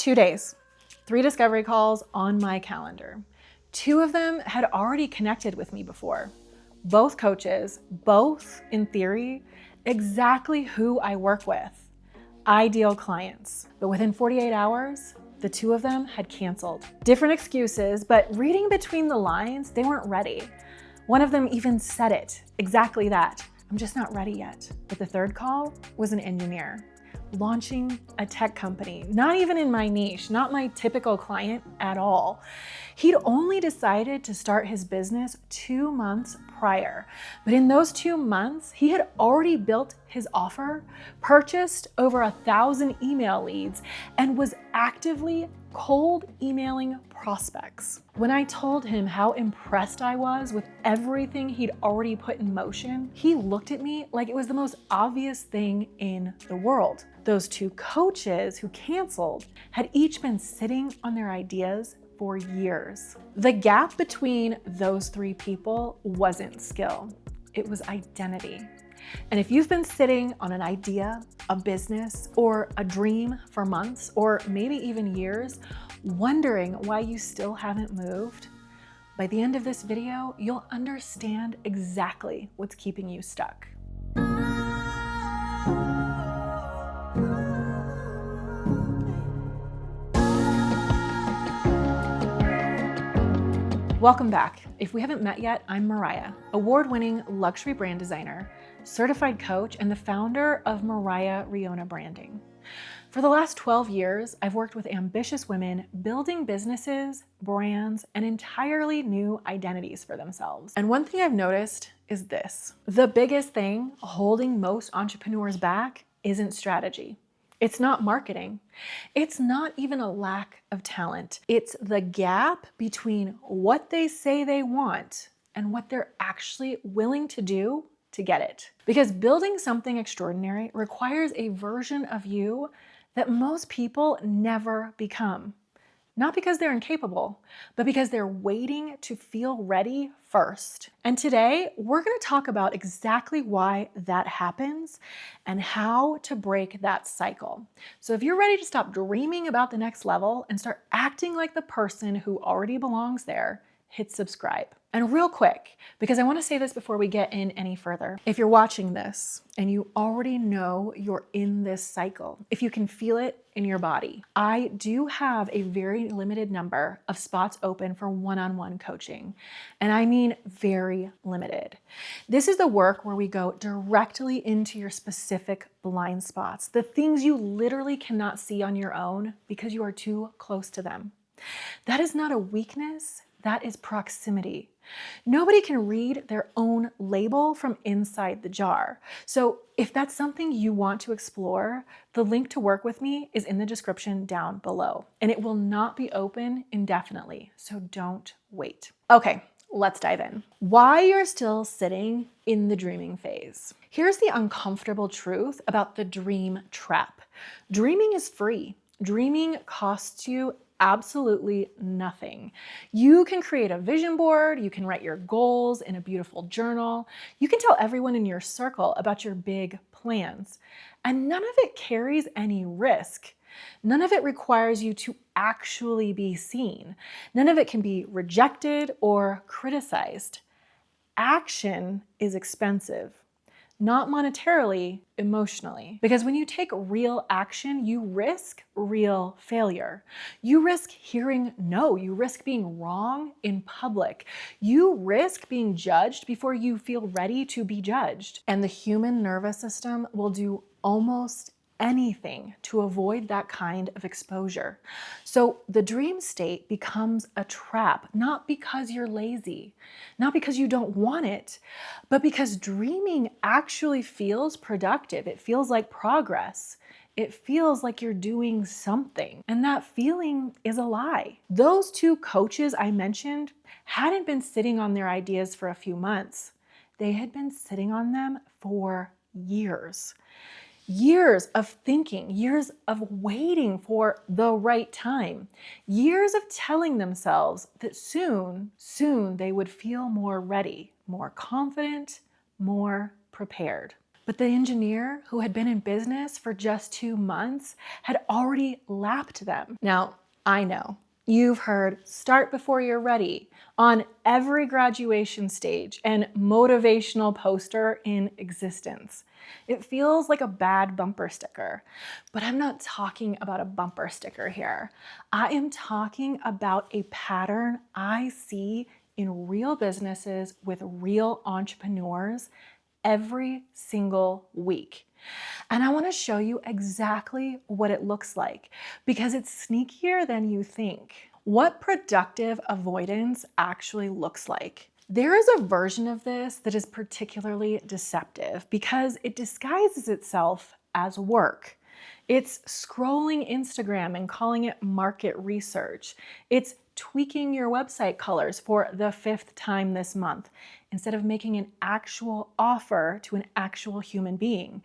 2 days, 3 discovery calls on my calendar. 2 of them had already connected with me before. Both coaches, both in theory, exactly who I work with. Ideal clients. But within 48 hours, the 2 of them had canceled. Different excuses, but reading between the lines, they weren't ready. One of them even said it, exactly that. I'm just not ready yet. But the third call was an engineer launching a tech company, not even in my niche, not my typical client at all. He'd only decided to start his business 2 months prior, but in those 2 months, he had already built his offer, purchased over 1,000 email leads, and was actively cold emailing prospects. When I told him how impressed I was with everything he'd already put in motion, he looked at me like it was the most obvious thing in the world. Those 2 coaches who canceled had each been sitting on their ideas for years. The gap between those 3 people wasn't skill, it was identity. And if you've been sitting on an idea, a business, or a dream for months, or maybe even years, wondering why you still haven't moved, by the end of this video, you'll understand exactly what's keeping you stuck. Welcome back. If we haven't met yet, I'm Moriah, award-winning luxury brand designer, certified coach, and the founder of Moriah Branding. For the last 12 years, I've worked with ambitious women building businesses, brands, and entirely new identities for themselves. And one thing I've noticed is this: the biggest thing holding most entrepreneurs back isn't strategy. It's not marketing. It's not even a lack of talent. It's the gap between what they say they want and what they're actually willing to do to get it. Because building something extraordinary requires a version of you that most people never become. Not because they're incapable, but because they're waiting to feel ready first. And today, we're going to talk about exactly why that happens and how to break that cycle. So if you're ready to stop dreaming about the next level and start acting like the person who already belongs there, hit subscribe. And real quick, because I want to say this before we get in any further, if you're watching this and you already know you're in this cycle, if you can feel it in your body, I do have a very limited number of spots open for one-on-one coaching. And I mean very limited. This is the work where we go directly into your specific blind spots, the things you literally cannot see on your own because you are too close to them. That is not a weakness. That is proximity. Nobody can read their own label from inside the jar. So if that's something you want to explore, the link to work with me is in the description down below, and it will not be open indefinitely, so don't wait. Okay, let's dive in. Why you're still sitting in the dreaming phase. Here's the uncomfortable truth about the dream trap. Dreaming is free. Dreaming costs you absolutely nothing. You can create a vision board, you can write your goals in a beautiful journal, you can tell everyone in your circle about your big plans, and none of it carries any risk. None of it requires you to actually be seen. None of it can be rejected or criticized. Action is expensive. Not monetarily, emotionally. Because when you take real action, you risk real failure. You risk hearing no. You risk being wrong in public. You risk being judged before you feel ready to be judged. And the human nervous system will do almost anything to avoid that kind of exposure. So the dream state becomes a trap, not because you're lazy, not because you don't want it, but because dreaming actually feels productive. It feels like progress. It feels like you're doing something. And that feeling is a lie. Those 2 coaches I mentioned hadn't been sitting on their ideas for a few months. They had been sitting on them for years. Years of thinking, years of waiting for the right time, years of telling themselves that soon they would feel more ready, more confident, more prepared. But the engineer who had been in business for just 2 months had already lapped them. Now, I know you've heard start before you're ready on every graduation stage and motivational poster in existence. It feels like a bad bumper sticker, but I'm not talking about a bumper sticker here. I am talking about a pattern I see in real businesses with real entrepreneurs every single week. And I want to show you exactly what it looks like because it's sneakier than you think. What productive avoidance actually looks like. There is a version of this that is particularly deceptive because it disguises itself as work. It's scrolling Instagram and calling it market research. It's tweaking your website colors for the 5th time this month instead of making an actual offer to an actual human being.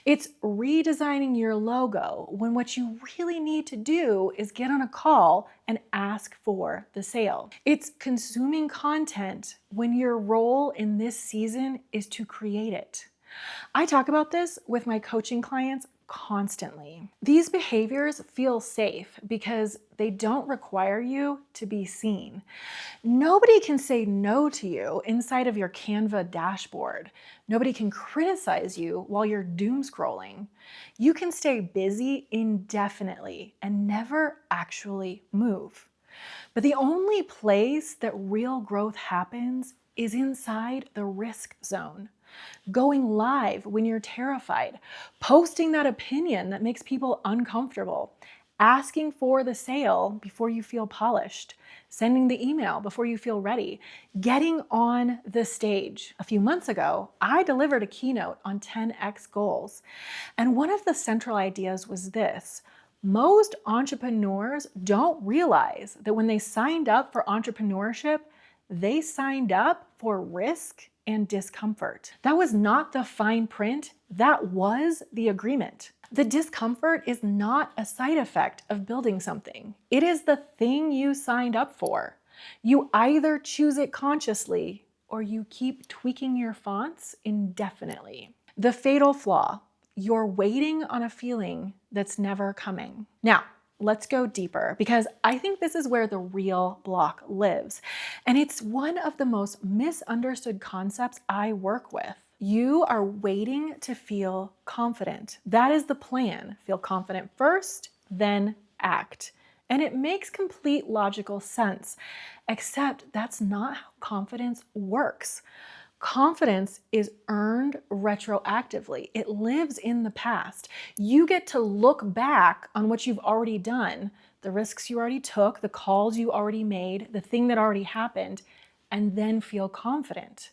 It's redesigning your logo when what you really need to do is get on a call and ask for the sale. It's consuming content when your role in this season is to create it. I talk about this with my coaching clients constantly. These behaviors feel safe because they don't require you to be seen. Nobody can say no to you inside of your Canva dashboard. Nobody can criticize you while you're doom scrolling. You can stay busy indefinitely and never actually move. But the only place that real growth happens is inside the risk zone. Going live when you're terrified, posting that opinion that makes people uncomfortable, asking for the sale before you feel polished, sending the email before you feel ready, getting on the stage. A few months ago, I delivered a keynote on 10x goals. And one of the central ideas was this: most entrepreneurs don't realize that when they signed up for entrepreneurship, they signed up for risk and discomfort. That was not the fine print, that was the agreement. The discomfort is not a side effect of building something. It is the thing you signed up for. You either choose it consciously or you keep tweaking your fonts indefinitely. The fatal flaw: you're waiting on a feeling that's never coming. Now, let's go deeper because I think this is where the real block lives. And it's one of the most misunderstood concepts I work with. You are waiting to feel confident. That is the plan. Feel confident first, then act. And it makes complete logical sense, except that's not how confidence works. Confidence is earned retroactively. It lives in the past. You get to look back on what you've already done, the risks you already took, the calls you already made, the thing that already happened, and then feel confident.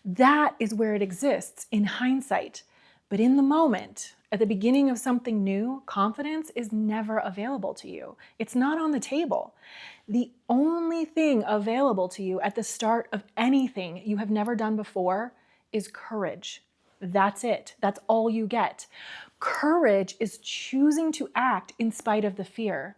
That is where it exists in hindsight. But in the moment, at the beginning of something new, confidence is never available to you. It's not on the table. The only thing available to you at the start of anything you have never done before is courage. That's it. That's all you get. Courage is choosing to act in spite of the fear.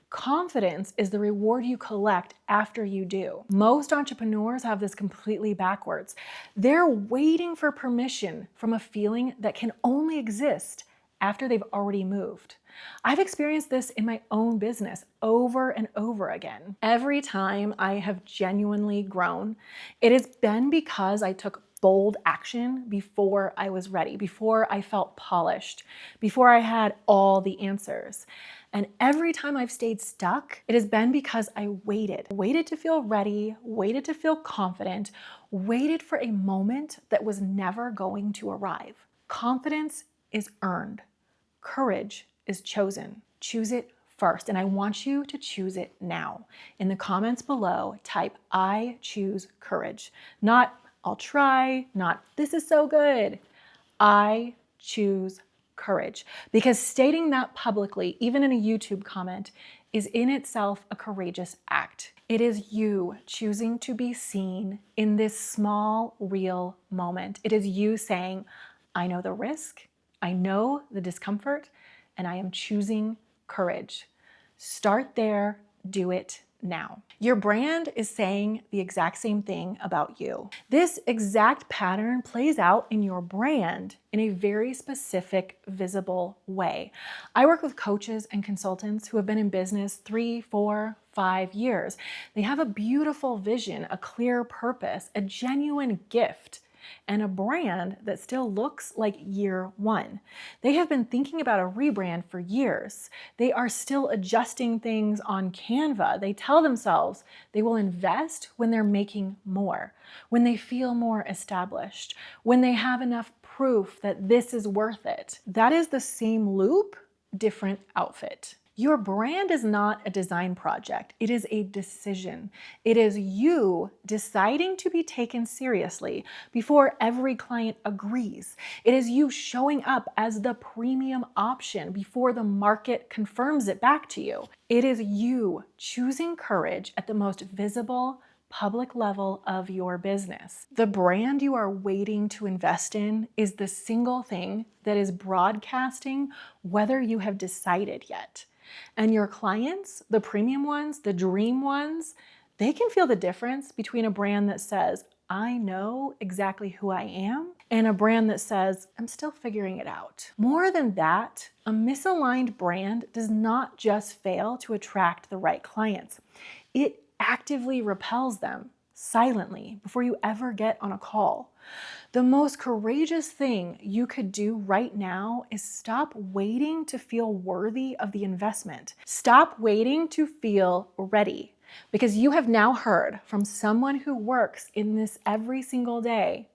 Confidence is the reward you collect after you do. Most entrepreneurs have this completely backwards. They're waiting for permission from a feeling that can only exist after they've already moved. I've experienced this in my own business over and over again. Every time I have genuinely grown, it has been because I took bold action before I was ready, before I felt polished, before I had all the answers. And every time I've stayed stuck, it has been because I waited to feel ready, waited to feel confident, waited for a moment that was never going to arrive. Confidence is earned. Courage is chosen. Choose it first. And I want you to choose it now. In the comments below, type "I choose courage." Not "I'll try," not "this is so good." I choose courage. Because stating that publicly, even in a YouTube comment, is in itself a courageous act. It is you choosing to be seen in this small, real moment. It is you saying, I know the risk, I know the discomfort, and I am choosing courage. Start there, do it now. Your brand is saying the exact same thing about you. This exact pattern plays out in your brand in a very specific, visible way. I work with coaches and consultants who have been in business 3, 4, 5 years. They have a beautiful vision, a clear purpose, a genuine gift, and a brand that still looks like year one. They have been thinking about a rebrand for years. They are still adjusting things on Canva. They tell themselves they will invest when they're making more, when they feel more established, when they have enough proof that this is worth it. That is the same loop, different outfit. Your brand is not a design project. It is a decision. It is you deciding to be taken seriously before every client agrees. It is you showing up as the premium option before the market confirms it back to you. It is you choosing courage at the most visible, public level of your business. The brand you are waiting to invest in is the single thing that is broadcasting whether you have decided yet. And your clients, the premium ones, the dream ones, they can feel the difference between a brand that says, I know exactly who I am, and a brand that says, I'm still figuring it out. More than that, a misaligned brand does not just fail to attract the right clients. It actively repels them silently before you ever get on a call. The most courageous thing you could do right now is stop waiting to feel worthy of the investment. Stop waiting to feel ready, because you have now heard from someone who works in this every single day,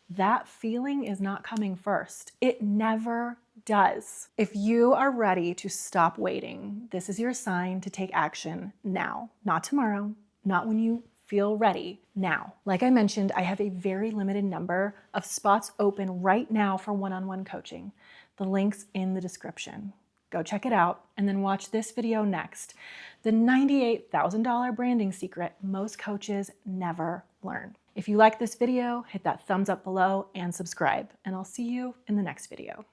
that feeling is not coming first. It never does. If you are ready to stop waiting, this is your sign to take action now, not tomorrow, not when you feel ready, now. Like I mentioned, I have a very limited number of spots open right now for one-on-one coaching. The link's in the description. Go check it out and then watch this video next. The $98,000 branding secret most coaches never learn. If you like this video, hit that thumbs up below and subscribe, and I'll see you in the next video.